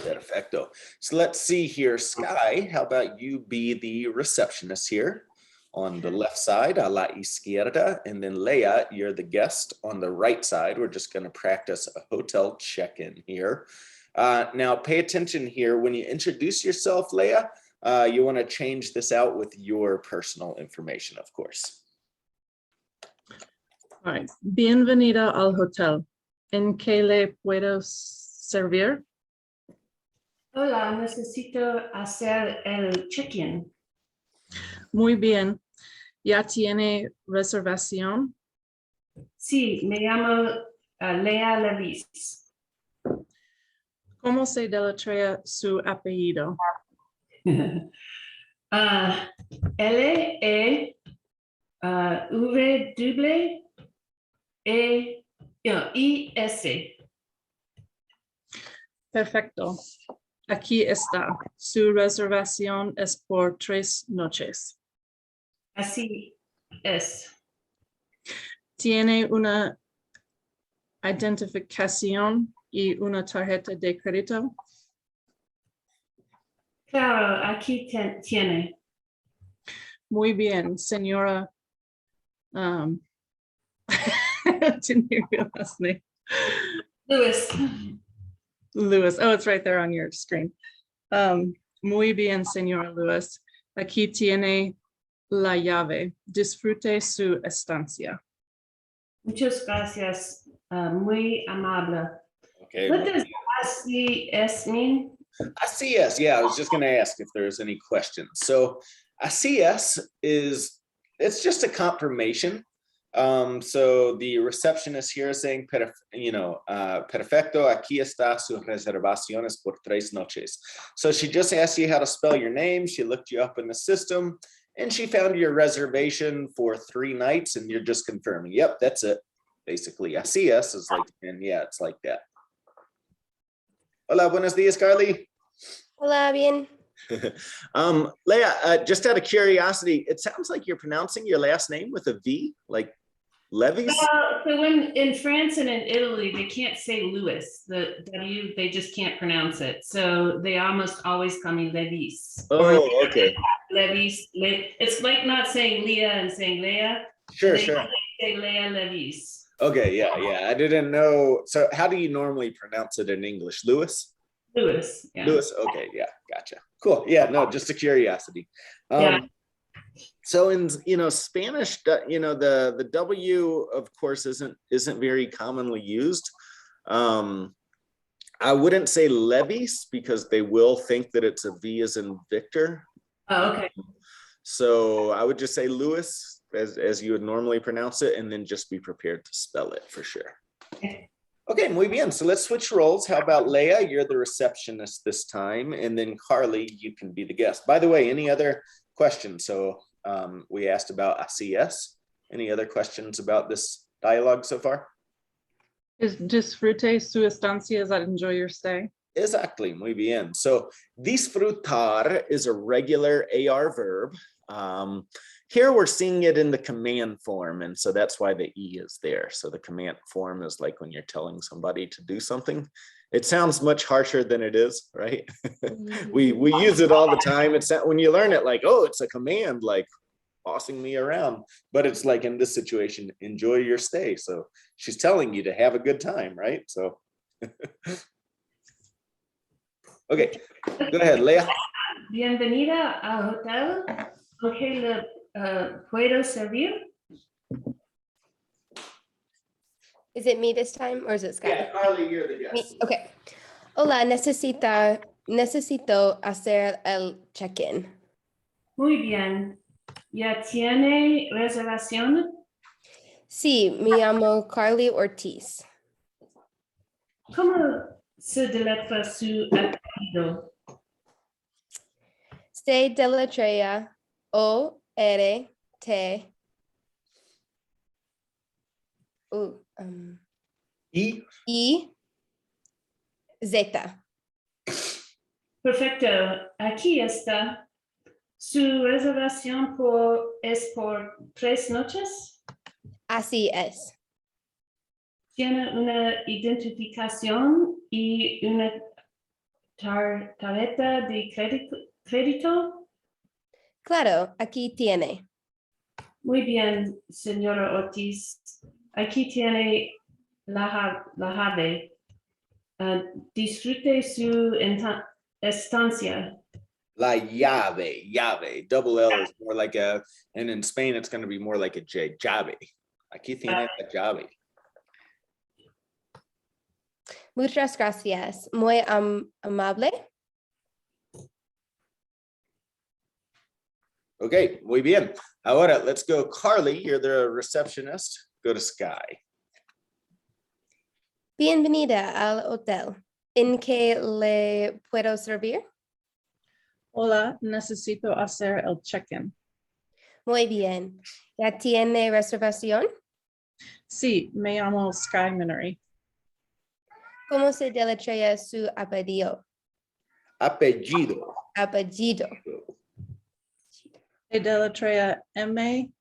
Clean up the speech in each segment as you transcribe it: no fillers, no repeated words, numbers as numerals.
Perfecto. So let's see here, Sky, how about you be the receptionist here on the left side, a la izquierda, and then Leia, you're the guest on the right side. We're just going to practice a hotel check-in here. Now, pay attention here. When you introduce yourself, Leia, you want to change this out with your personal information, of course. All right. Bienvenida al hotel. ¿En qué le puedo servir? Hola, necesito hacer el check-in. Muy bien. ¿Ya tiene reservación? Sí, me llamo Lea Levis. ¿Cómo se deletrea su apellido? L-E-V-I-S. Perfecto. Aquí está. Su reservación es por 3 noches. Así es. ¿Tiene una identificación y una tarjeta de crédito? Claro, aquí tiene. Muy bien, señora. Didn't hear your last name. Lewis. Lewis. Oh, it's right there on your screen. Muy bien, señora Lewis. Aquí tiene la llave. Disfrute su estancia. Muchas gracias. Muy amable. Okay. What does ACS mean? ACS, yeah, I was just going to ask if there's any questions. So ACS it's just a confirmation. So the receptionist here is saying, perfecto, aquí está su reservaciones por 3 noches. So she just asked you how to spell your name. She looked you up in the system and she found your reservation for 3 nights and you're just confirming. Yep, that's it. Basically, ACS is like, and yeah, it's like that. Hola, buenos días, Carly. Hola, bien. Leia, just out of curiosity, it sounds like you're pronouncing your last name with a V, like Levis? So when in France and in Italy, they can't say Louis. The W, they just can't pronounce it. So they almost always call me Levis. Oh, okay. Levis. It's like not saying Leah and saying Leia. Sure, They sure. say Leia Levis. Okay, yeah. I didn't know. So how do you normally pronounce it in English? Louis? Louis. Yeah. Louis, okay, yeah, gotcha. Cool. Yeah, no, just a curiosity. Yeah. So in Spanish, the W, of course, isn't very commonly used. I wouldn't say Levis because they will think that it's a V as in Victor. Oh, okay. So I would just say Louis as you would normally pronounce it, and then just be prepared to spell it for sure. Okay, muy bien. So let's switch roles. How about Leia? You're the receptionist this time, and then Carly, you can be the guest. By the way, any other questions? So we asked about ACS. Any other questions about this dialogue so far? Is disfrute su estancia, is that enjoy your stay? Exactly, muy bien. So disfrutar is a regular AR verb. Here we're seeing it in the command form, and so that's why the E is there. So the command form is like when you're telling somebody to do something. It sounds much harsher than it is, right? we use it all the time. It's when you learn it like, oh, it's a command, like bossing me around. But it's like in this situation, enjoy your stay. So she's telling you to have a good time, right? So okay, go ahead, Leia. Bienvenida al hotel. Okay, puedo servir? Is it me this time or is it Sky? Yeah, Carly, you're the Me? guest. Okay. Hola, necesito hacer el check-in. Muy bien. ¿Ya tiene reservación? Sí, me llamo Carly Ortiz. ¿Cómo se deletra su apellido? Se deletrea O-R-T. E. E-Z. Perfecto. Aquí está. ¿Su reservación es por 3 noches? Así es. ¿Tiene una identificación y una tarjeta de crédito. Claro, aquí tiene. Muy bien, señora Ortiz. Aquí tiene la llave. Disfrute su estancia. La llave, double L is more like a, and in Spain, it's gonna be more like a J, llave. Aquí tiene la llave. Muchas gracias. Muy amable. Okay, muy bien. Ahora, let's go. Carly, you're the receptionist. Go to Sky. Bienvenida al hotel. ¿En qué le puedo servir? Hola, necesito hacer el check-in. Muy bien. ¿Ya tiene reservación? Sí, me llamo Sky Minery. ¿Cómo se deletrea su apellido? Apellido. Apellido. Se deletrea M-I-G-N-E-R-Y.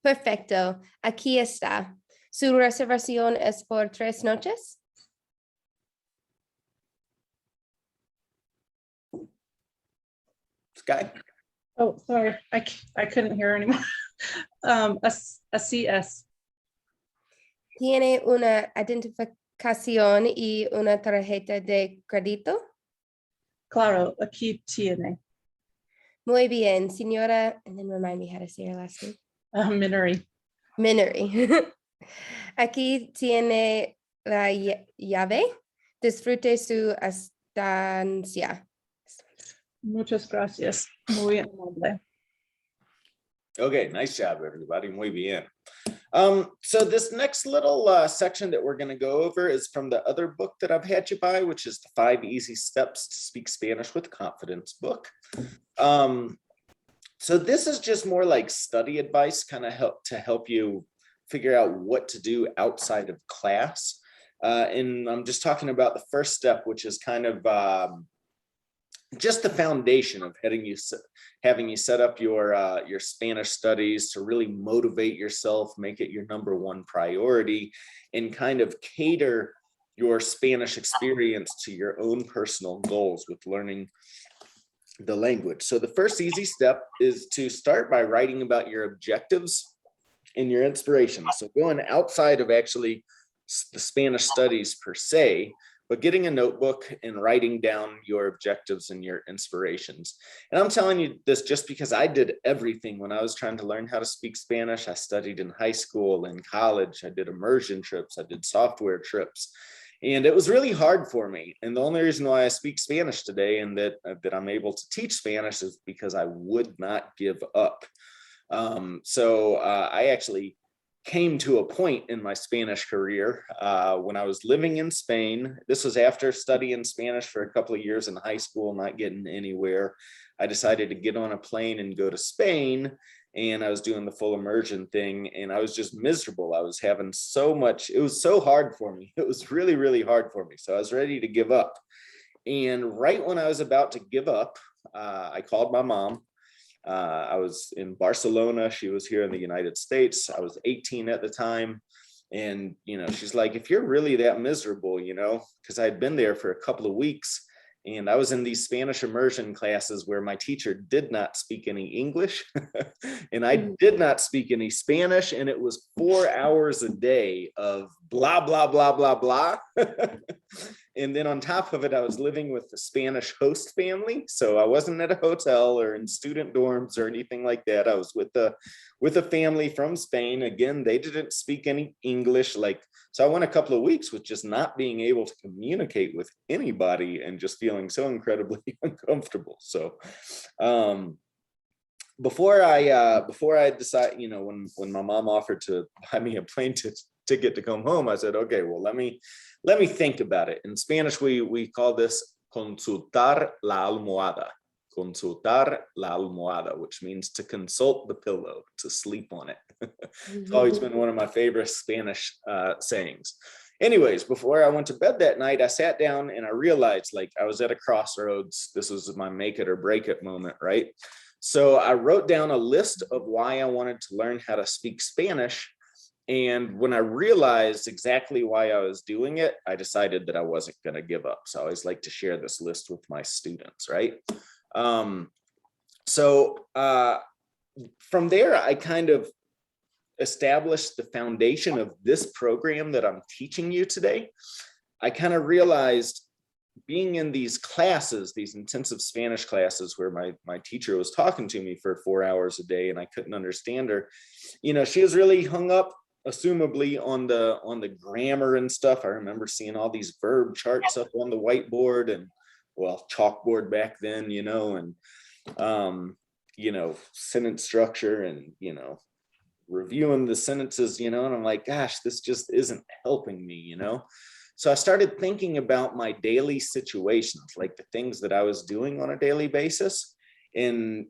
Perfecto. Aquí está. ¿Su reservación es por 3 noches? Sky. Oh, sorry, I couldn't hear anymore. A CS. ¿Tiene una identificación y una tarjeta de crédito? Claro, aquí tiene. Muy bien, señora, and then remind me how to say her last name. Minery. Minery. Aquí tiene la llave. Disfrute su estancia. Muchas gracias. Muy amable. Okay, nice job, everybody. Muy bien. So this next little section that we're going to go over is from the other book that I've had you buy, which is the 5 Easy Steps to Speak Spanish with Confidence book. So this is just more like study advice, kind of help you figure out what to do outside of class. And I'm just talking about the first step, which is kind of just the foundation of having you set up your Spanish studies to really motivate yourself, make it your #1 priority, and kind of cater your Spanish experience to your own personal goals with learning the language. So the first easy step is to start by writing about your objectives and your inspiration. So going outside of actually the Spanish studies per se, but getting a notebook and writing down your objectives and your inspirations. And I'm telling you this just because I did everything when I was trying to learn how to speak Spanish. I studied in high school, in college, I did immersion trips, I did software trips. And it was really hard for me. And the only reason why I speak Spanish today and that I'm able to teach Spanish is because I would not give up. So I actually came to a point in my Spanish career when I was living in Spain. This was after studying Spanish for a couple of years in high school, not getting anywhere. I decided to get on a plane and go to Spain, and I was doing the full immersion thing, and I was just miserable. I was having so much, it was so hard for me. It was really, really hard for me. So I was ready to give up. And right when I was about to give up, I called my mom. I was in Barcelona. She was here in the United States. I was 18 at the time. And, she's like, if you're really that miserable, because I'd been there for a couple of weeks and I was in these Spanish immersion classes where my teacher did not speak any English and I did not speak any Spanish. And it was 4 hours a day of blah, blah, blah, blah, blah. And then on top of it, I was living with the Spanish host family. So I wasn't at a hotel or in student dorms or anything like that. I was with a family from Spain. Again, they didn't speak any English. So I went a couple of weeks with just not being able to communicate with anybody and just feeling so incredibly uncomfortable. So before I decided, when my mom offered to buy me a plane ticket to come home, I said, okay, well, let me think about it. In Spanish, we call this consultar la almohada. Consultar la almohada, which means to consult the pillow, to sleep on it. It's always been one of my favorite Spanish sayings. Anyways, before I went to bed that night, I sat down and I realized I was at a crossroads. This was my make it or break it moment, right? So I wrote down a list of why I wanted to learn how to speak Spanish. And when I realized exactly why I was doing it, I decided that I wasn't going to give up. So I always like to share this list with my students, right? From there, I kind of established the foundation of this program that I'm teaching you today. I kind of realized being in these classes, these intensive Spanish classes where my teacher was talking to me for 4 hours a day and I couldn't understand her, you know, she was really hung up, assumably, on the grammar and stuff. I remember seeing all these verb charts up on the whiteboard and, well, chalkboard back then, you know, and sentence structure and, reviewing the sentences, and I'm like, gosh, this just isn't helping me, So I started thinking about my daily situations, like the things that I was doing on a daily basis. And,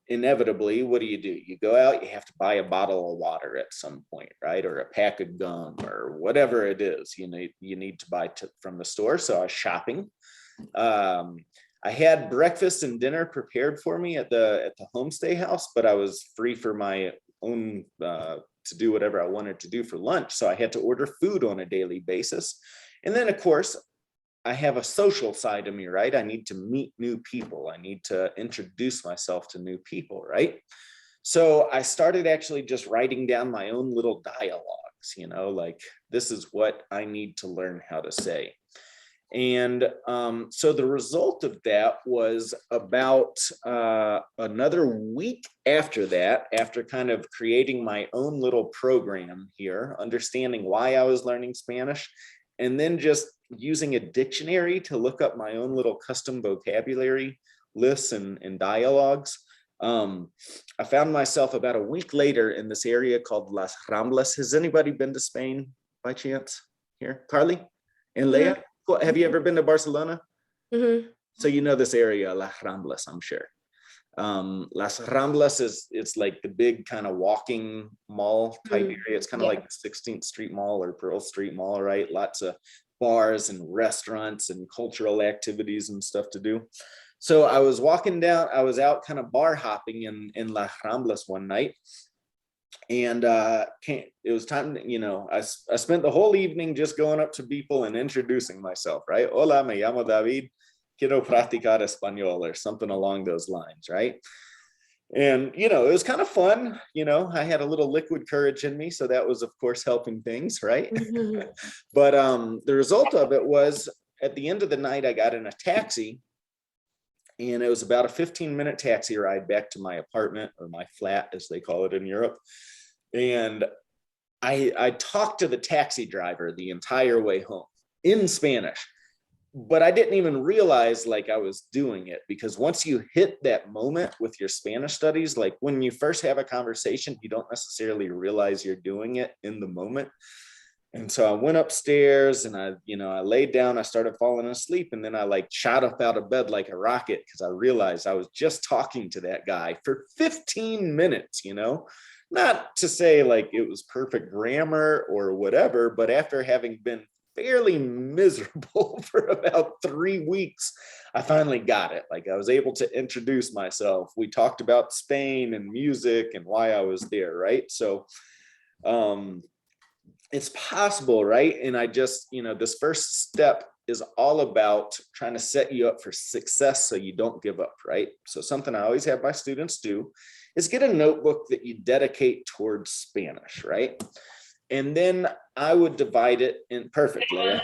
inevitably, what do? You go out, you have to buy a bottle of water at some point, right? Or a pack of gum or whatever it is, you need to buy from the store. So I was shopping. I had breakfast and dinner prepared for me at the homestay house, but I was free for my own to do whatever I wanted to do for lunch. So I had to order food on a daily basis. And then, of course, I have a social side of me, right? I need to meet new people. I need to introduce myself to new people, right? So I started actually just writing down my own little dialogues, like this is what I need to learn how to say. And so the result of that was about another week after that, after kind of creating my own little program here, understanding why I was learning Spanish, and then just using a dictionary to look up my own little custom vocabulary lists and dialogues. I found myself about a week later in this area called Las Ramblas. Has anybody been to Spain by chance here? Carly and Leah? Have you ever been to Barcelona? Mm-hmm. So you know this area, Las Ramblas, I'm sure. Las Ramblas it's like the big kind of walking mall type area. It's kind of like the 16th Street Mall or Pearl Street Mall, right? Lots of bars and restaurants and cultural activities and stuff to do. So I was walking down, I was out kind of bar hopping in Las Ramblas one night. And it was time, I spent the whole evening just going up to people and introducing myself, right? Hola, me llamo David, quiero practicar español, or something along those lines, right? And, it was kind of fun. I had a little liquid courage in me. So that was, of course, helping things, right? Mm-hmm. But the result of it was at the end of the night, I got in a taxi. And it was about a 15-minute taxi ride back to my apartment, or my flat, as they call it in Europe. And I talked to the taxi driver the entire way home in Spanish, but I didn't even realize like I was doing it, because once you hit that moment with your Spanish studies, like when you first have a conversation, you don't necessarily realize you're doing it in the moment. And so I went upstairs and I laid down, I started falling asleep, and then I like shot up out of bed like a rocket, because I realized I was just talking to that guy for 15 minutes, not to say like it was perfect grammar or whatever, but after having been fairly miserable for about 3 weeks, I finally got it. Like I was able to introduce myself. We talked about Spain and music and why I was there, right? So, it's possible, right? And I just, this first step is all about trying to set you up for success so you don't give up, right? So something I always have my students do is get a notebook that you dedicate towards Spanish, right? And then I would divide it in perfectly,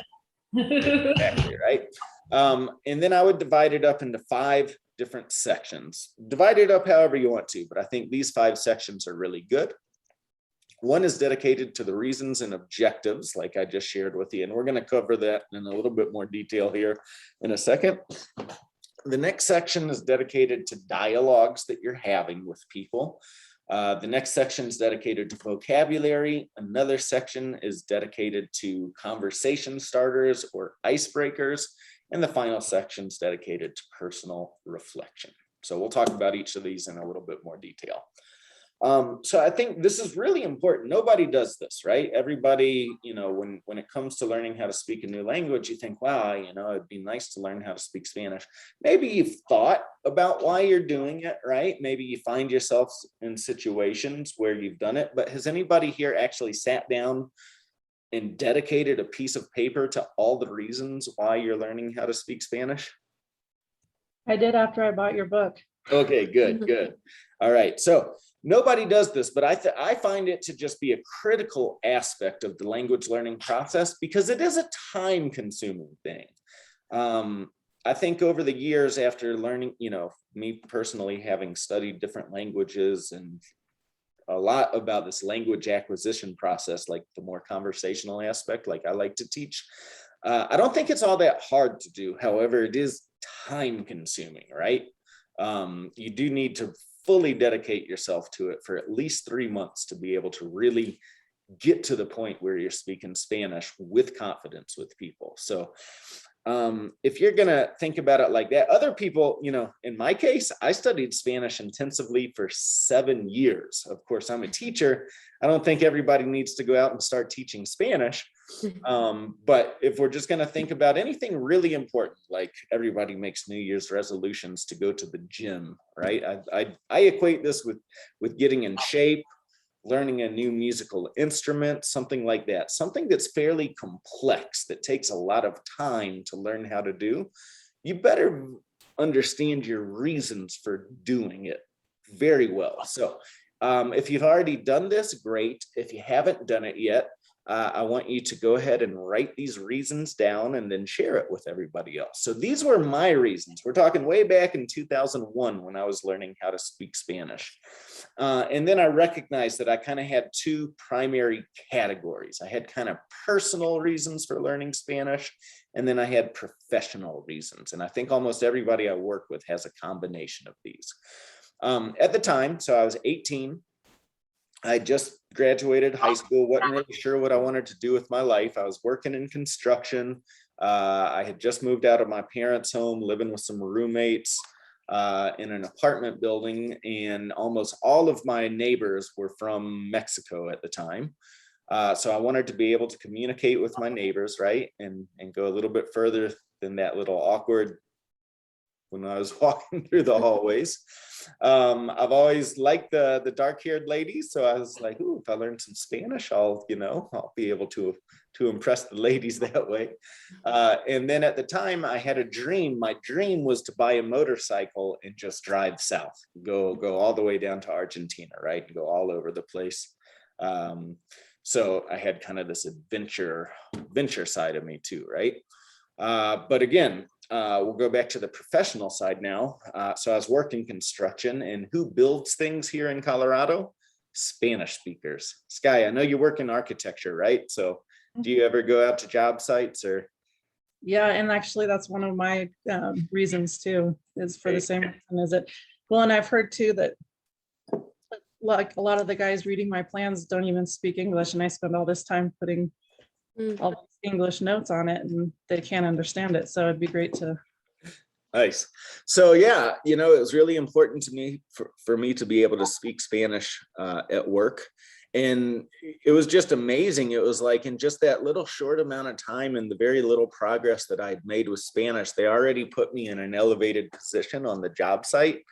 exactly, right? And then I would divide it up into 5 different sections. Divide it up however you want to, but I think these 5 sections are really good. One is dedicated to the reasons and objectives, like I just shared with you, and we're going to cover that in a little bit more detail here in a second. The next section is dedicated to dialogues that you're having with people. The next section is dedicated to vocabulary. Another section is dedicated to conversation starters or icebreakers. And the final section is dedicated to personal reflection. So we'll talk about each of these in a little bit more detail. So I think this is really important. Nobody does this, right? Everybody, when it comes to learning how to speak a new language, you think, wow, it'd be nice to learn how to speak Spanish. Maybe you've thought about why you're doing it, right? Maybe you find yourself in situations where you've done it, but has anybody here actually sat down and dedicated a piece of paper to all the reasons why you're learning how to speak Spanish? I did after I bought your book. Okay, good. All right. So nobody does this, but I find it to just be a critical aspect of the language learning process because it is a time consuming thing. I think over the years after learning, me personally having studied different languages and a lot about this language acquisition process, like the more conversational aspect, like I like to teach. I don't think it's all that hard to do. However, it is time consuming, right? You do need to fully dedicate yourself to it for at least 3 months to be able to really get to the point where you're speaking Spanish with confidence with people. So if you're going to think about it like that, other people, in my case, I studied Spanish intensively for 7 years. Of course, I'm a teacher. I don't think everybody needs to go out and start teaching Spanish. But if we're just going to think about anything really important, like everybody makes New Year's resolutions to go to the gym, right? I equate this with getting in shape, learning a new musical instrument, something like that, something that's fairly complex, that takes a lot of time to learn how to do. You better understand your reasons for doing it very well. So if you've already done this, great. If you haven't done it yet, I want you to go ahead and write these reasons down and then share it with everybody else. So these were my reasons. We're talking way back in 2001 when I was learning how to speak Spanish. And then I recognized that I kind of had 2 primary categories. I had kind of personal reasons for learning Spanish, and then I had professional reasons. And I think almost everybody I work with has a combination of these. At the time, so I was 18. I just graduated high school, wasn't really sure what I wanted to do with my life. I was working in construction. I had just moved out of my parents' home, living with some roommates in an apartment building, and almost all of my neighbors were from Mexico at the time. So I wanted to be able to communicate with my neighbors, right? And go a little bit further than that little awkward when I was walking through the hallways. I've always liked the dark-haired ladies, so I was like, "Ooh, if I learn some Spanish, I'll be able to impress the ladies that way." And then at the time, I had a dream. My dream was to buy a motorcycle and just drive south, go all the way down to Argentina, right, and go all over the place. So I had kind of this adventure side of me too, right? But again, we'll go back to the professional side now. So I was working construction, and who builds things here in Colorado? Spanish speakers. Sky, I know you work in architecture, right? So do you ever go out to job sites or? Yeah, and actually that's one of my reasons too, is for the same reason as it. Well, and I've heard too that like a lot of the guys reading my plans don't even speak English, and I spend all this time putting all these English notes on it and they can't understand it. So it'd be great to. Nice. So yeah, it was really important to me for me to be able to speak Spanish at work. And it was just amazing. It was like in just that little short amount of time and the very little progress that I'd made with Spanish, they already put me in an elevated position on the job site,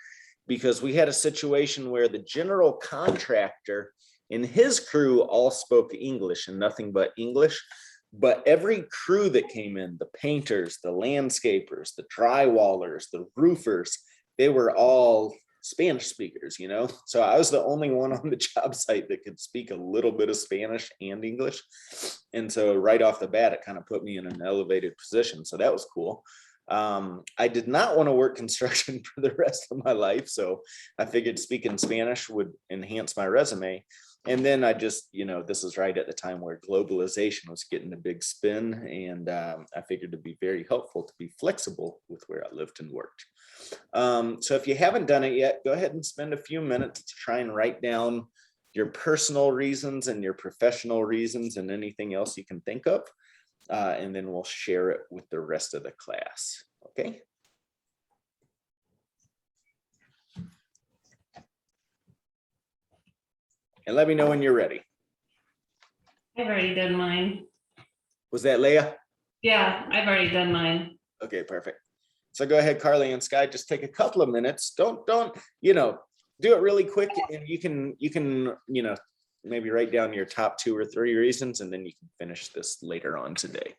because we had a situation where the general contractor and his crew all spoke English and nothing but English. But every crew that came in, the painters, the landscapers, the drywallers, the roofers, they were all Spanish speakers, So I was the only one on the job site that could speak a little bit of Spanish and English. And so right off the bat, it kind of put me in an elevated position. So that was cool. I did not want to work construction for the rest of my life. So I figured speaking Spanish would enhance my resume. And then I just, this is right at the time where globalization was getting a big spin. And I figured it'd be very helpful to be flexible with where I lived and worked. So if you haven't done it yet, go ahead and spend a few minutes to try and write down your personal reasons and your professional reasons and anything else you can think of. And then we'll share it with the rest of the class. Okay. and let me know when you're ready. I've already done mine. Was that Leah? Yeah, I've already done mine. Okay, perfect. So go ahead, Carly and Sky, just take a couple of minutes. Don't, do it really quick, and you can, maybe write down your top 2 or 3 reasons, and then you can finish this later on today.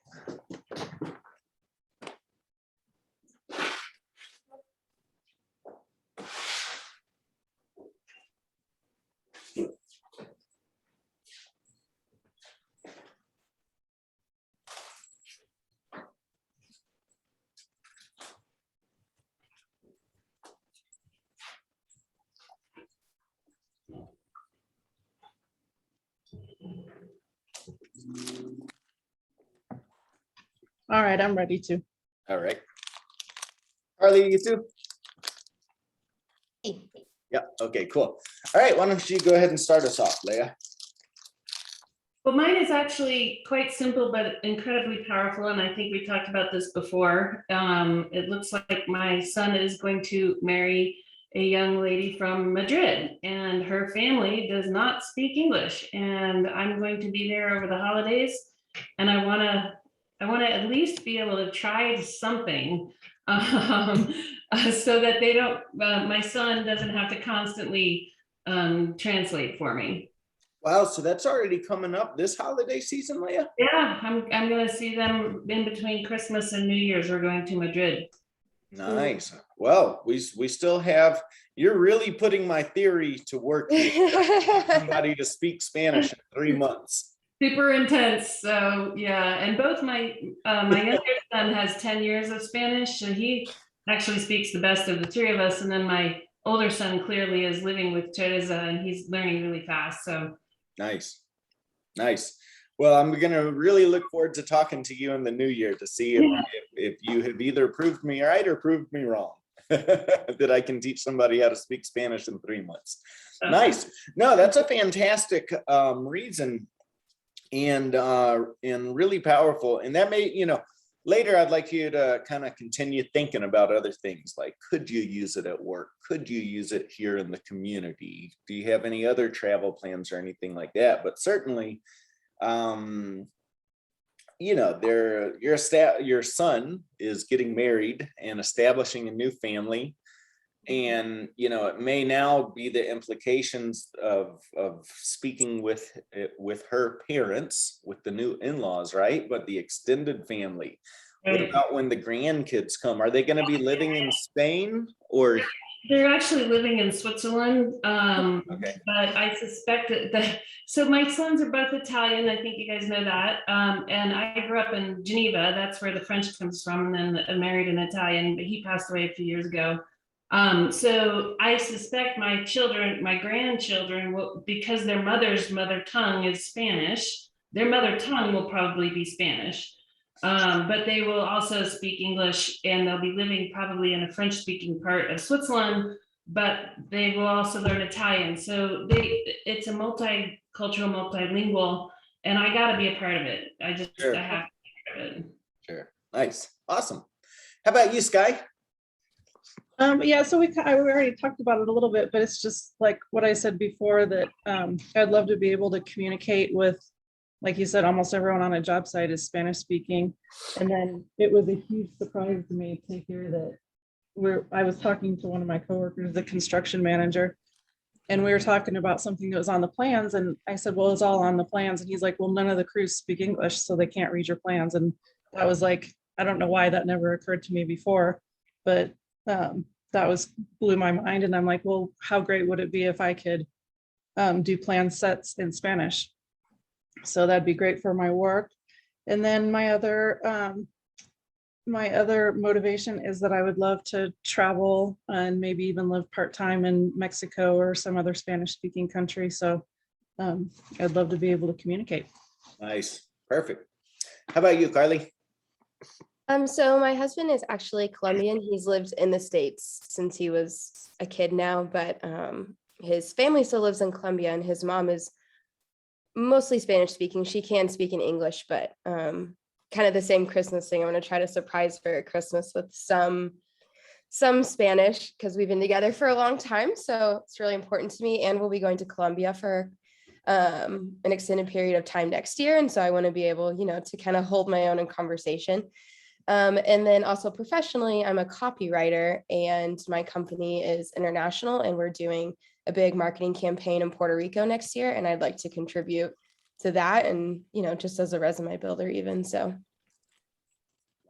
All right, I'm ready to. All right. Carly, you too? Yeah, okay, cool. All right, why don't you go ahead and start us off, Leah? Well, mine is actually quite simple, but incredibly powerful. And I think we talked about this before. It looks like my son is going to marry a young lady from Madrid, and her family does not speak English. And I'm going to be there over the holidays, and I want to at least be able to try something, so that they don't, my son doesn't have to constantly translate for me. Wow, so that's already coming up this holiday season, Leah? Yeah, I'm gonna see them in between Christmas and New Year's. We're going to Madrid. Nice. Well, we still have, you're really putting my theory to work here. Somebody to speak Spanish in 3 months. Super intense. So yeah, and both my younger son has 10 years of Spanish, so he actually speaks the best of the 3 of us. And then my older son clearly is living with Teresa, and he's learning really fast. So Nice. Well, I'm gonna really look forward to talking to you in the new year to see if you have either proved me right or proved me wrong. That I can teach somebody how to speak Spanish in 3 months. Nice. No, that's a fantastic reason, and really powerful. And that may, later I'd like you to kind of continue thinking about other things, like, could you use it at work? Could you use it here in the community? Do you have any other travel plans or anything like that? But certainly, your son is getting married and establishing a new family. And, it may now be the implications of speaking with her parents, with the new in-laws, right? But the extended family. What about when the grandkids come? Are they going to be living in Spain, or? They're actually living in Switzerland. Okay. But I suspect that, so my sons are both Italian. I think you guys know that. And I grew up in Geneva. That's where the French comes from. And then I married an Italian, but he passed away a few years ago. So I suspect my grandchildren will, because their mother's mother tongue is Spanish, their mother tongue will probably be Spanish. But they will also speak English, and they'll be living probably in a French-speaking part of Switzerland, but they will also learn Italian. So it's a multicultural, multilingual, and I got to be a part of it. I have to be a part of it. Sure. Nice. Awesome. How about you, Sky? Yeah, so I already talked about it a little bit, but it's just like what I said before, that I'd love to be able to communicate with, like you said, almost everyone on a job site is Spanish speaking. And then it was a huge surprise to me to hear that I was talking to one of my coworkers, the construction manager, and we were talking about something that was on the plans. And I said, well, it's all on the plans. And he's like, well, none of the crews speak English, so they can't read your plans. And I was like, I don't know why that never occurred to me before, but that blew my mind. And I'm like, well, how great would it be if I could do plan sets in Spanish? So that'd be great for my work. And then my other motivation is that I would love to travel and maybe even live part-time in Mexico or some other Spanish speaking country. So I'd love to be able to communicate. Nice. Perfect. How about you, Carly? So my husband is actually Colombian. He's lived in the States since he was a kid now, but his family still lives in Colombia, and his mom is mostly Spanish speaking. She can speak in English, but kind of the same Christmas thing. I'm going to try to surprise her at Christmas with some Spanish, because we've been together for a long time. So it's really important to me. And we'll be going to Colombia for an extended period of time next year. And so I want to be able, to kind of hold my own in conversation. And then also professionally, I'm a copywriter and my company is international and we're doing a big marketing campaign in Puerto Rico next year. And I'd like to contribute to that and, just as a resume builder even. So.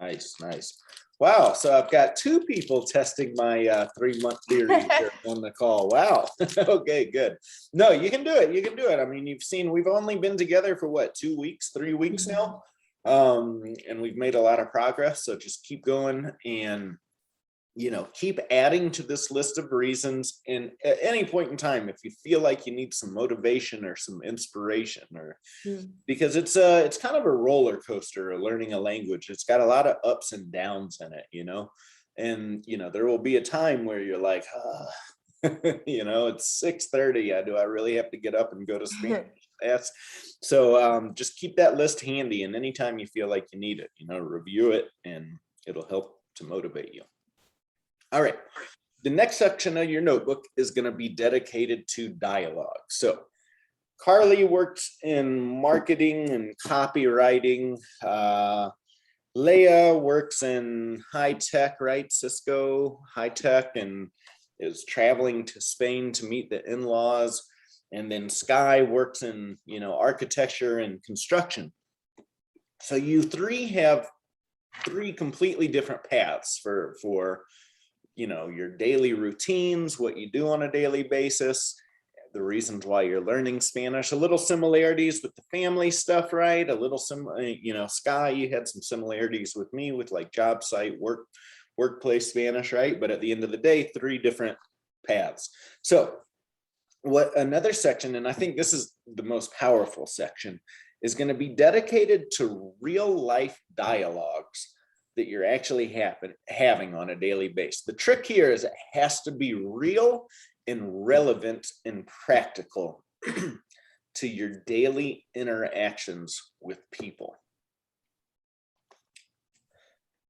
Nice, nice. Wow. So I've got two people testing my 3-month theory here on the call. Wow. Okay, good. No, you can do it. You can do it. I mean, you've seen, we've only been together for what, 2 weeks, 3 weeks now. And we've made a lot of progress. So just keep going and, keep adding to this list of reasons. And at any point in time, if you feel like you need some motivation or some inspiration, or because it's kind of a roller coaster learning a language. It's got a lot of ups and downs in it, and, there will be a time where you're like, it's 6:30. Do I really have to get up and go to Spanish? So just keep that list handy, and anytime you feel like you need it, review it and it'll help to motivate you. All right, the next section of your notebook is going to be dedicated to dialogue. So Carly works in marketing and copywriting. Leah works in high tech, right? Cisco high tech, and is traveling to Spain to meet the in-laws. And then Sky works in, architecture and construction. So you three have 3 completely different paths for your daily routines, what you do on a daily basis, the reasons why you're learning Spanish, a little similarities with the family stuff, right? A little Sky, you had some similarities with me with like job site, workplace Spanish, right? But at the end of the day, 3 different paths. So what another section, and I think this is the most powerful section, is going to be dedicated to real life dialogues that you're actually having on a daily basis. The trick here is it has to be real and relevant and practical to your daily interactions with people.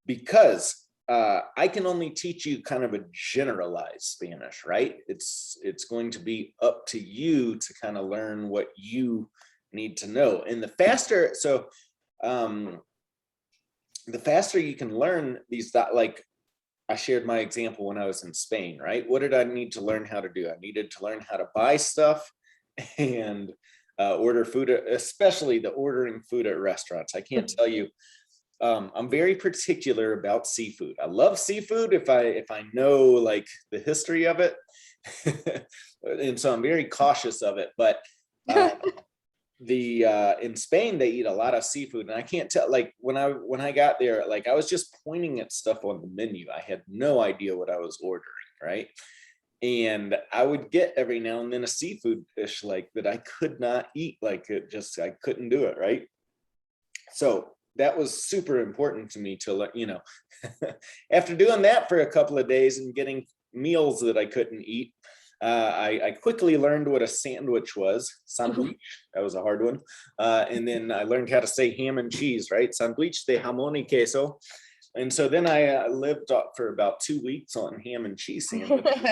Because I can only teach you kind of a generalized Spanish, right? It's going to be up to you to kind of learn what you need to know. And the faster you can learn these, like I shared my example when I was in Spain, right? What did I need to learn how to do? I needed to learn how to buy stuff and order food, especially the ordering food at restaurants. I can't tell you. I'm very particular about seafood. I love seafood if I know like the history of it. And so I'm very cautious of it. But in Spain, they eat a lot of seafood, and I can't tell, like when I got there, like I was just pointing at stuff on the menu. I had no idea what I was ordering, right? And I would get every now and then a seafood dish like that I could not eat, like I couldn't do it, right? So that was super important to me to let, after doing that for a couple of days and getting meals that I couldn't eat, I quickly learned what a sandwich was. Sandwich, that was a hard one. And then I learned how to say ham and cheese, right? Sandwich de jamón y queso. And so then I lived up for about 2 weeks on ham and cheese sandwiches.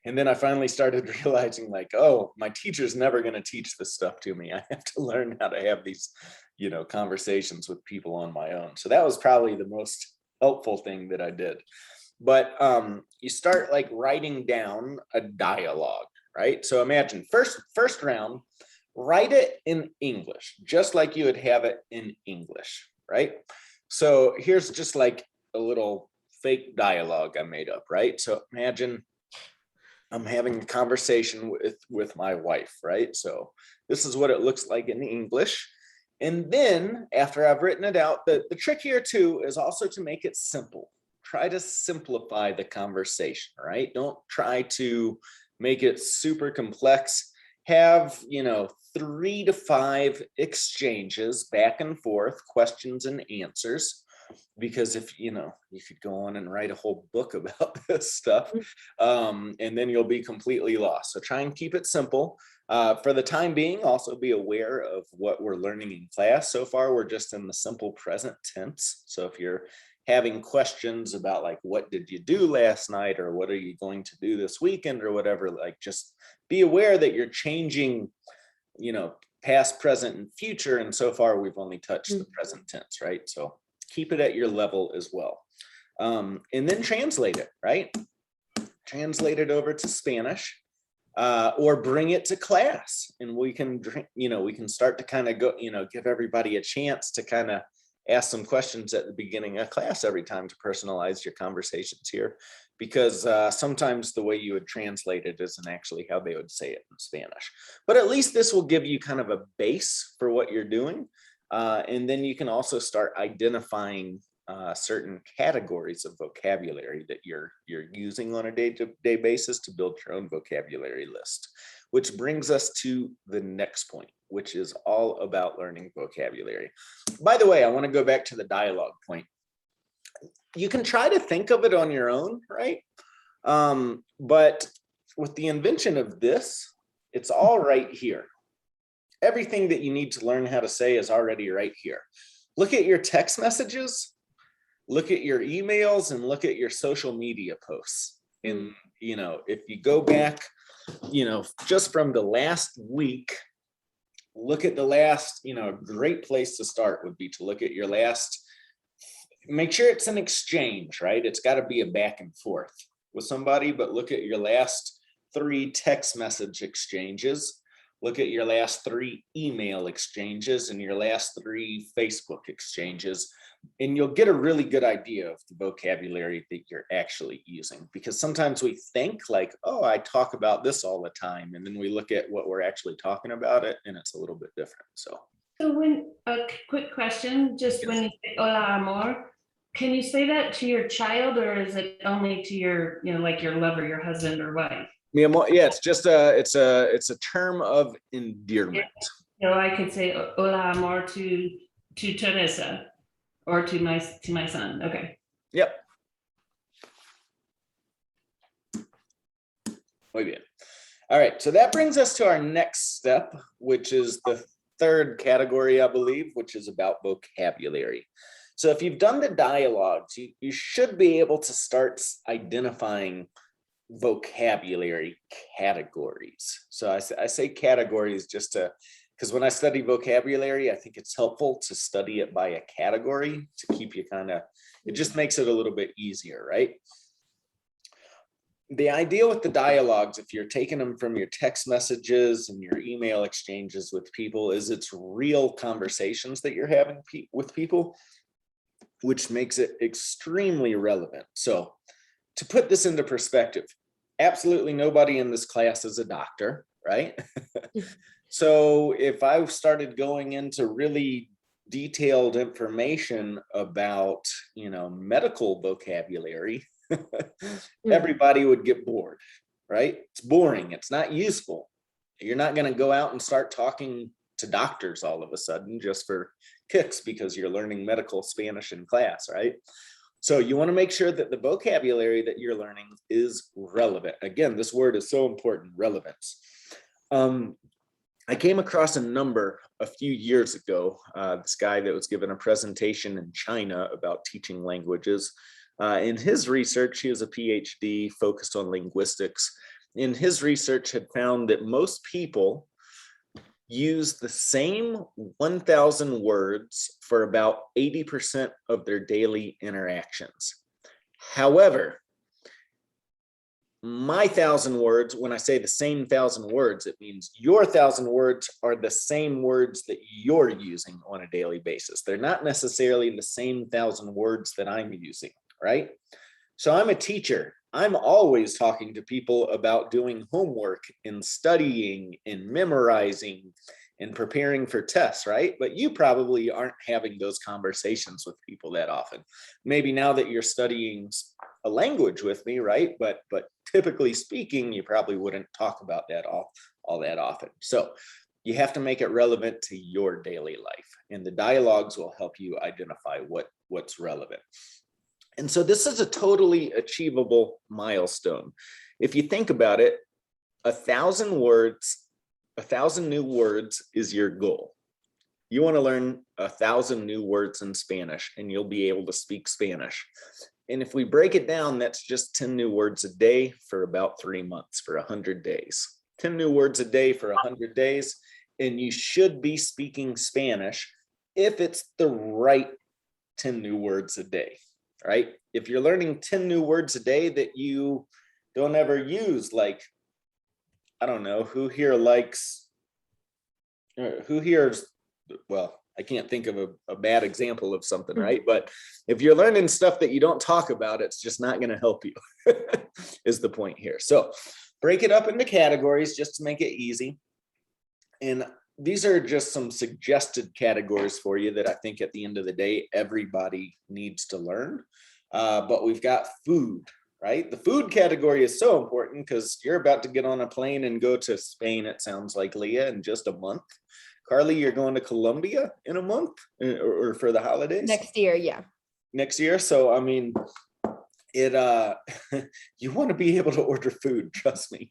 And then I finally started realizing like, oh, my teacher's never going to teach this stuff to me. I have to learn how to have these, conversations with people on my own. So that was probably the most helpful thing that I did. But you start like writing down a dialogue, right? So imagine first round, write it in English, just like you would have it in English, right? So here's just like a little fake dialogue I made up, right? So imagine I'm having a conversation with my wife, right? So this is what it looks like in English. And then after I've written it out, the trick here too is also to make it simple. Try to simplify the conversation, right? Don't try to make it super complex. Have, 3 to 5 exchanges back and forth, questions and answers. Because if you could go on and write a whole book about this stuff, and then you'll be completely lost. So try and keep it simple. For the time being, also be aware of what we're learning in class. So far, we're just in the simple present tense. So if you're having questions about like, what did you do last night? Or what are you going to do this weekend or whatever, like just be aware that you're changing, past, present, and future. And so far, we've only touched the present tense, right? So keep it at your level as well. And then translate it, right? Translate it over to Spanish, or bring it to class, and we can start to kind of go, give everybody a chance to kind of ask some questions at the beginning of class every time to personalize your conversations here, because sometimes the way you would translate it isn't actually how they would say it in Spanish. But at least this will give you kind of a base for what you're doing. And then you can also start identifying certain categories of vocabulary that you're using on a day-to-day basis to build your own vocabulary list, which brings us to the next point, which is all about learning vocabulary. By the way, I want to go back to the dialogue point. You can try to think of it on your own, right? But with the invention of this, it's all right here. Everything that you need to learn how to say is already right here. Look at your text messages, look at your emails, and look at your social media posts. And, if you go back, just from the last week, look at the last, a great place to start would be to look at your last, make sure it's an exchange, right? It's got to be a back and forth with somebody, but look at your last 3 text message exchanges. Look at your last 3 email exchanges and your last 3 Facebook exchanges, and you'll get a really good idea of the vocabulary that you're actually using. Because sometimes we think like, oh, I talk about this all the time, and then we look at what we're actually talking about it, and it's a little bit different. So A quick question, just when you say hola amor, can you say that to your child, or is it only to your, like your lover, your husband or wife? yeah, it's just it's a term of endearment. So I could say hola amor to Teresa, or to my son. Okay. Yep. Muy bien. All right, so that brings us to our next step, which is the 3rd category, I believe, which is about vocabulary. So if you've done the dialogues, you should be able to start identifying vocabulary categories. So I say categories just because when I study vocabulary, I think it's helpful to study it by a category to keep you it just makes it a little bit easier, right? The idea with the dialogues, if you're taking them from your text messages and your email exchanges with people, is it's real conversations that you're having with people, which makes it extremely relevant. So to put this into perspective, absolutely nobody in this class is a doctor, right? So if I started going into really detailed information about, medical vocabulary, everybody would get bored, right? It's boring. It's not useful. You're not going to go out and start talking to doctors all of a sudden just for kicks because you're learning medical Spanish in class, right? So you want to make sure that the vocabulary that you're learning is relevant. Again, this word is so important, relevance. I came across a number a few years ago, this guy that was given a presentation in China about teaching languages. In his research, he was a PhD focused on linguistics. In his research had found that most people use the same 1,000 words for about 80% of their daily interactions. However, my 1,000 words, when I say the same 1,000 words, it means your 1,000 words are the same words that you're using on a daily basis. They're not necessarily the same 1,000 words that I'm using, right? So I'm a teacher. I'm always talking to people about doing homework and studying and memorizing and preparing for tests, right? But you probably aren't having those conversations with people that often. Maybe now that you're studying a language with me, right? But typically speaking, you probably wouldn't talk about that all that often. So you have to make it relevant to your daily life, and the dialogues will help you identify what's relevant. And so this is a totally achievable milestone. If you think about it, 1,000 words, 1,000 new words is your goal. You want to learn 1,000 new words in Spanish, and you'll be able to speak Spanish. And if we break it down, that's just 10 new words a day for about 3 months, for 100 days. 10 new words a day for 100 days, and you should be speaking Spanish if it's the right 10 new words a day, right? If you're learning 10 new words a day that you don't ever use, like, I don't know, who here is, well, I can't think of a bad example of something, right? But if you're learning stuff that you don't talk about, it's just not going to help you, is the point here. So break it up into categories just to make it easy. And these are just some suggested categories for you that I think at the end of the day, everybody needs to learn. But we've got food, right? The food category is so important because you're about to get on a plane and go to Spain, it sounds like, Leah, in just a month. Carly, you're going to Colombia in a month or for the holidays? Next year, yeah. Next year. So, I mean, it you want to be able to order food, trust me.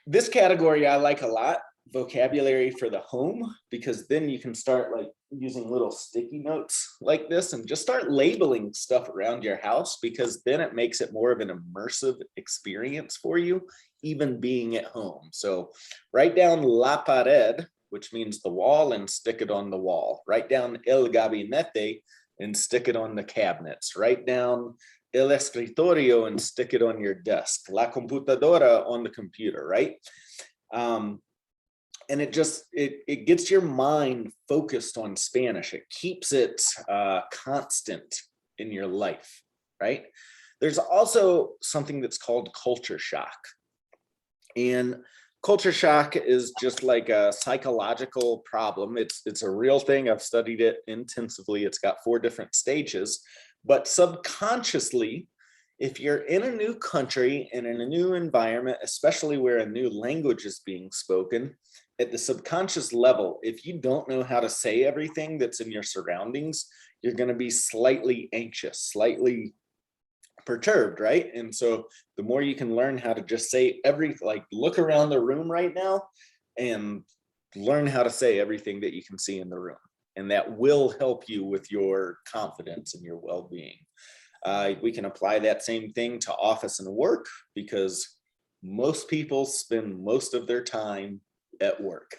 This category I like a lot, vocabulary for the home, because then you can start like using little sticky notes like this and just start labeling stuff around your house, because then it makes it more of an immersive experience for you, even being at home. So write down la pared, which means the wall, and stick it on the wall. Write down el gabinete and stick it on the cabinets. Write down el escritorio and stick it on your desk. La computadora on the computer, right? And it just, it gets your mind focused on Spanish. It keeps it constant in your life, right? There's also something that's called culture shock. And culture shock is just like a psychological problem. It's a real thing. I've studied it intensively. It's got 4 different stages, but subconsciously, if you're in a new country and in a new environment, especially where a new language is being spoken, at the subconscious level, if you don't know how to say everything that's in your surroundings, you're going to be slightly anxious, slightly perturbed, right? And so the more you can learn how to just say everything, like look around the room right now and learn how to say everything that you can see in the room. And that will help you with your confidence and your well-being. We can apply that same thing to office and work, because most people spend most of their time at work.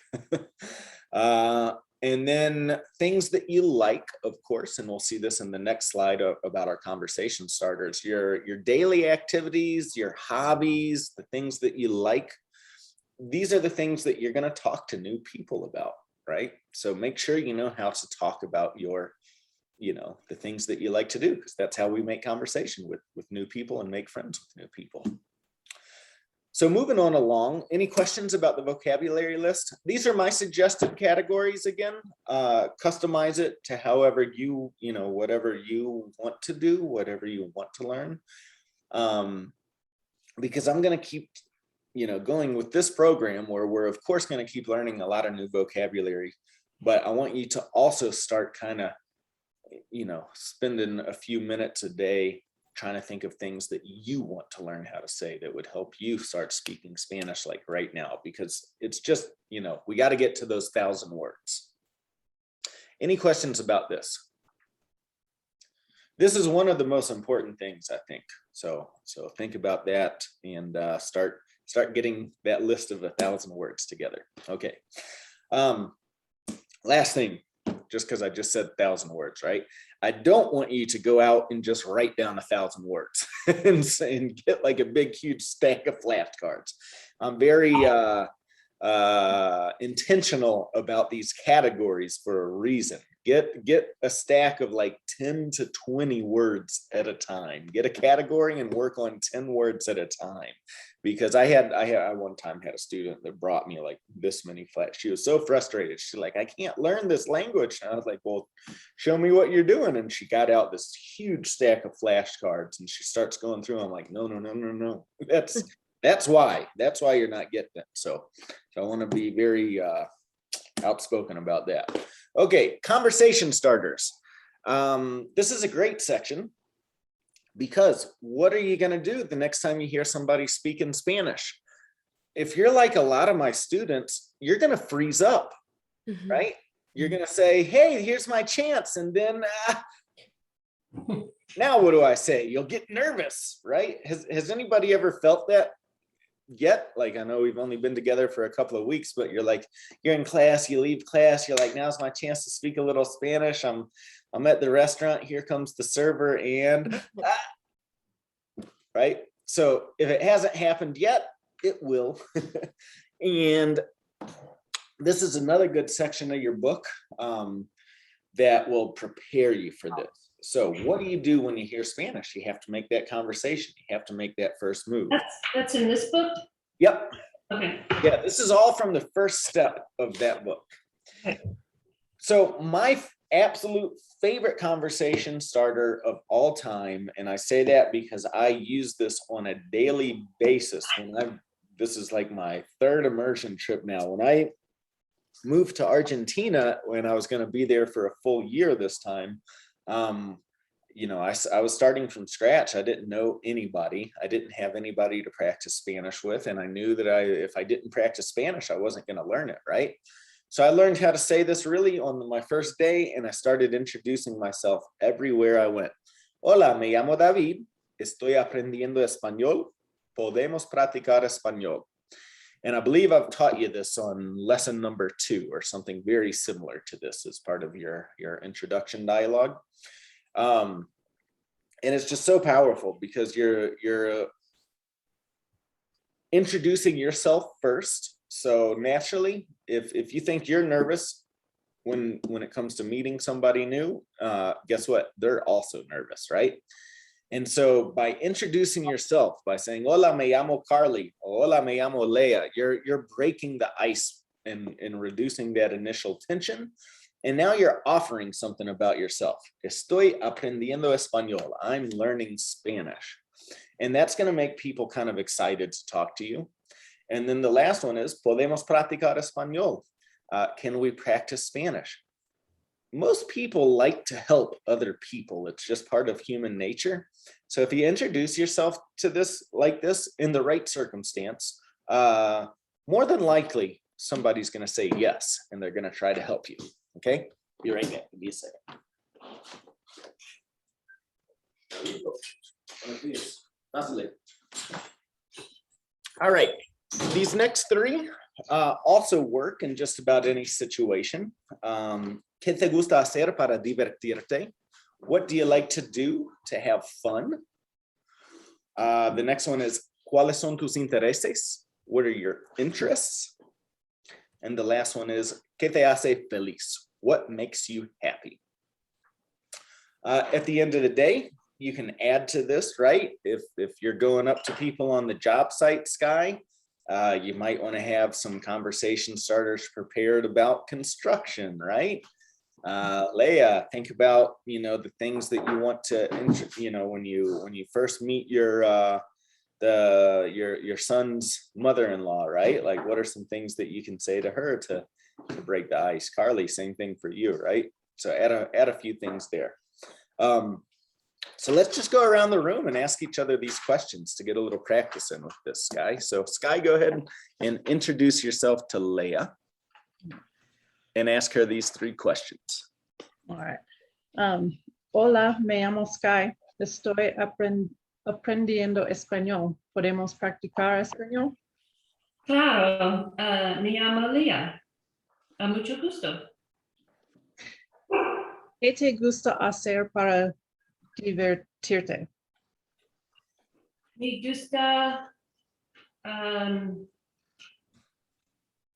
And then things that you like, of course, and we'll see this in the next slide about our conversation starters, your daily activities, your hobbies, the things that you like. These are the things that you're going to talk to new people about, right? So make sure you know how to talk about your, the things that you like to do, because that's how we make conversation with new people and make friends with new people. So moving on along, any questions about the vocabulary list? These are my suggested categories again. Customize it to however you, whatever you want to do, whatever you want to learn. Because I'm going to keep, going with this program where we're of course going to keep learning a lot of new vocabulary, but I want you to also start kind of, spending a few minutes a day trying to think of things that you want to learn how to say that would help you start speaking Spanish like right now, because it's just, we got to get to those 1,000 words. Any questions about this? This is one of the most important things, I think. So think about that and start getting that list of 1,000 words together. Okay. Last thing, just because I just said 1,000 words, right? I don't want you to go out and just write down 1,000 words and get like a big, huge stack of flashcards. I'm very intentional about these categories for a reason. Get a stack of like 10 to 20 words at a time. Get a category and work on 10 words at a time. Because I one time had a student that brought me like this many flash. She was so frustrated. She's like, I can't learn this language. And I was like, well, show me what you're doing. And she got out this huge stack of flashcards and she starts going through. I'm like, no. That's why you're not getting it. So I want to be very outspoken about that. Okay, conversation starters. This is a great section, because what are you going to do the next time you hear somebody speaking Spanish? If you're like a lot of my students, you're going to freeze up, right? You're going to say, hey, here's my chance. And then now what do I say? You'll get nervous, right? Has anybody ever felt that? yet. Like, I know we've only been together for a couple of weeks, but you're like, you're in class, you leave class, you're like, now's my chance to speak a little Spanish. I'm at the restaurant, here comes the server, and right? So if it hasn't happened yet, it will. And this is another good section of your book that will prepare you for this. So what do you do when you hear Spanish? You have to make that conversation. You have to make that first move. That's in this book? Yep. Okay. Yeah, this is all from the first step of that book. Okay. So my absolute favorite conversation starter of all time, and I say that because I use this on a daily basis. This is like my third immersion trip now. When I moved to Argentina, when I was going to be there for a full year this time, you know, I was starting from scratch. I didn't know anybody. I didn't have anybody to practice Spanish with. And I knew that if I didn't practice Spanish, I wasn't going to learn it, right? So I learned how to say this really on my first day, and I started introducing myself everywhere I went. Hola, me llamo David. Estoy aprendiendo español. Podemos practicar español. And I believe I've taught you this on lesson number 2 or something very similar to this as part of your introduction dialogue. And it's just so powerful because you're introducing yourself first. So naturally, if you think you're nervous when it comes to meeting somebody new, guess what? They're also nervous, right? And so by introducing yourself, by saying, hola, me llamo Carly, or hola, me llamo Leah, you're breaking the ice and reducing that initial tension. And now you're offering something about yourself. Estoy aprendiendo español. I'm learning Spanish. And that's going to make people kind of excited to talk to you. And then the last one is, podemos practicar español. Can we practice Spanish? Most people like to help other people. It's just part of human nature. So if you introduce yourself to this like this in the right circumstance, more than likely somebody's going to say yes, and they're going to try to help you. Okay, be right back. Give me a second. All right, these next 3 also work in just about any situation. ¿Qué te gusta hacer para divertirte? What do you like to do to have fun? The next one is, ¿cuáles son tus intereses? What are your interests? And the last one is, ¿qué te hace feliz? What makes you happy? At the end of the day, you can add to this, right? If you're going up to people on the job site, Sky, you might want to have some conversation starters prepared about construction, right? Leah, think about, you know, the things that you want to, you know, when you first meet your son's mother-in-law, right? Like, what are some things that you can say to her to break the ice? Carly, same thing for you, right? So add a few things there. So let's just go around the room and ask each other these questions to get a little practice in with this, Sky. So Sky, go ahead and introduce yourself to Leah and ask her these 3 questions. All right. Hola, me llamo Sky. Estoy aprendiendo español. ¿Podemos practicar español? Claro, me llamo Leah. A mucho gusto. ¿Qué te gusta hacer para divertirte? Me gusta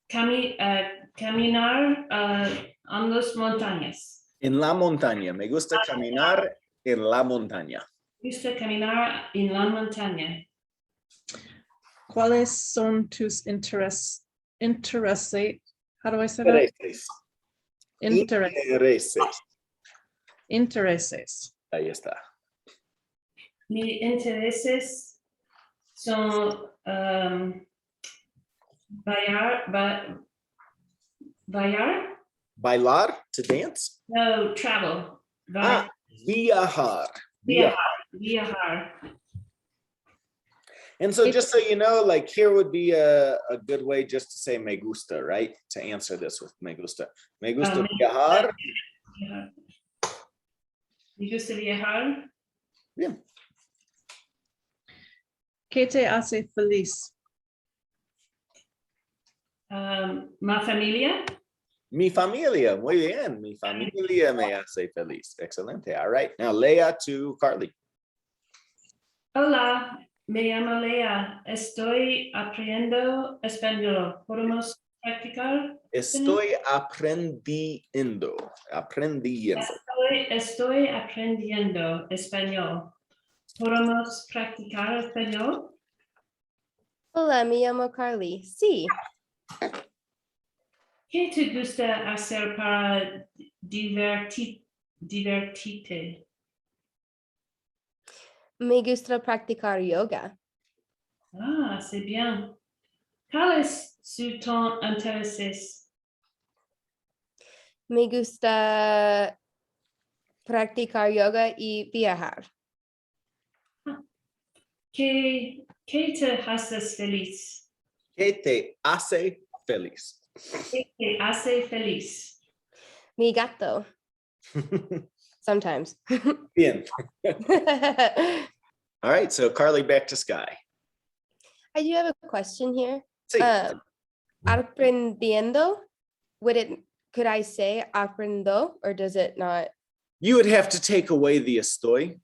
caminar en las montañas. En la montaña. Me gusta caminar en la montaña. Me gusta caminar en la montaña. ¿Cuáles son tus intereses? How do I say that? Intereses. Intereses. Ahí está. Mis intereses son Bailar, to dance. no, travel. Viajar. Viajar. And so just so you know, like, here would be a good way just to say me gusta, right? To answer this with me gusta. Me gusta viajar. Me gusta viajar. Yeah. ¿Qué te hace feliz? Ma familia. Mi familia, muy bien. Mi familia me hace feliz. Excelente. All right. Now, Leah to Carly. Hola, me llamo Lea. Estoy aprendiendo español. ¿Podemos practicar? Estoy aprendiendo. Aprendiendo. Estoy aprendiendo español. ¿Podemos practicar español? Hola, me llamo Carly. Sí, ¿Qué te gusta hacer para divertirte? me gusta practicar yoga. Ah, c'est bien. ¿Cuáles son tus intereses? Me gusta practicar yoga y viajar. ¿Qué te haces feliz? ¿Qué te hace feliz? ¿Qué te hace feliz? Mi gato, sometimes. Bien. I All right. So Carly, back to Sky. do have a question here. Sí. Aprendiendo, could I say aprendo or does it not? You would have to take away the estoy.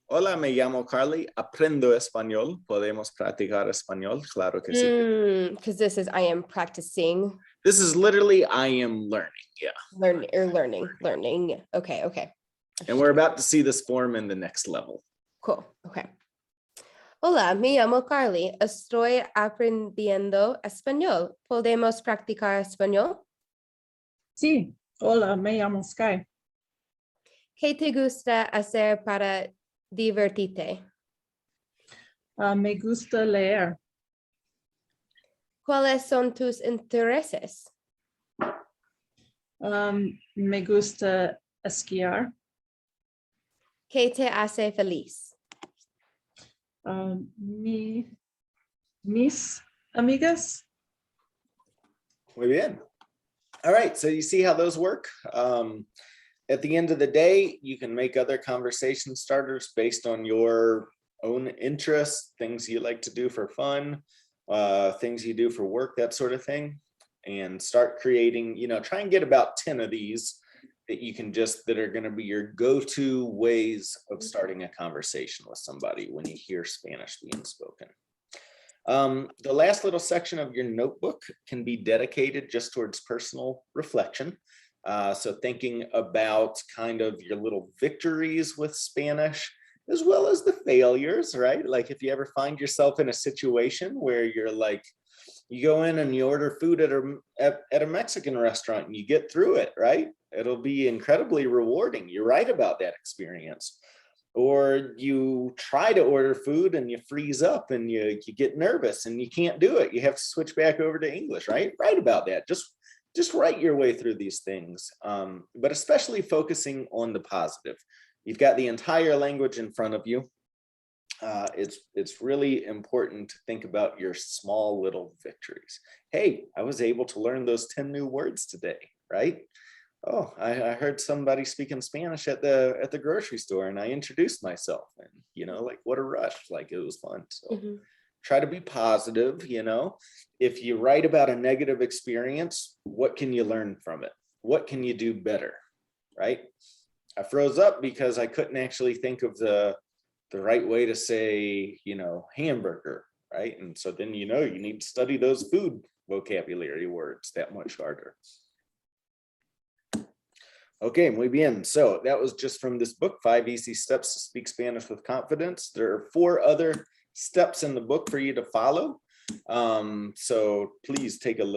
Hola, me llamo Carly. Aprendo español. Podemos practicar español. Claro que sí. Because this is I am practicing, This is literally I am learning. Yeah. learning. Okay. And we're about to see this form in the next level. Cool. Okay. Hola, me llamo Carly. Estoy aprendiendo español. ¿Podemos practicar español? Sí, hola, me llamo Sky. ¿Qué te gusta hacer para divertirte? Me gusta leer. ¿Cuáles son tus intereses? Me gusta esquiar. ¿Qué te hace feliz? Mis amigas. Muy bien. All right. So you see how those work? At the end of the day, you can make other conversation starters based on your own interests, things you like to do for fun, things you do for work, that sort of thing, and start creating, try and get about 10 of these that are going to be your go-to ways of starting a conversation with somebody when you hear Spanish being spoken. The last little section of your notebook can be dedicated just towards personal reflection. So thinking about kind of your little victories with Spanish, as well as the failures, right? Like if you ever find yourself in a situation where you're like, you go in and you order food at a Mexican restaurant and you get through it, right? It'll be incredibly rewarding. You write about that experience. Or you try to order food and you freeze up and you get nervous and you can't do it. You have to switch back over to English, right? Write about that. Just write your way through these things, but especially focusing on the positive. You've got the entire language in front of you. It's really important to think about your small little victories. Hey, I was able to learn those 10 new words today, right? Oh, I heard somebody speaking Spanish at the grocery store and I introduced myself and, like what a rush, like it was fun. So try to be positive, If you write about a negative experience, what can you learn from it? What can you do better, right? I froze up because I couldn't actually think of the right way to say, hamburger, right? And so then, you need to study those food vocabulary words that much harder. Okay, muy bien. So that was just from this book, 5 Easy Steps to Speak Spanish with Confidence. There are 4 other steps in the book for you to follow. So please take a look.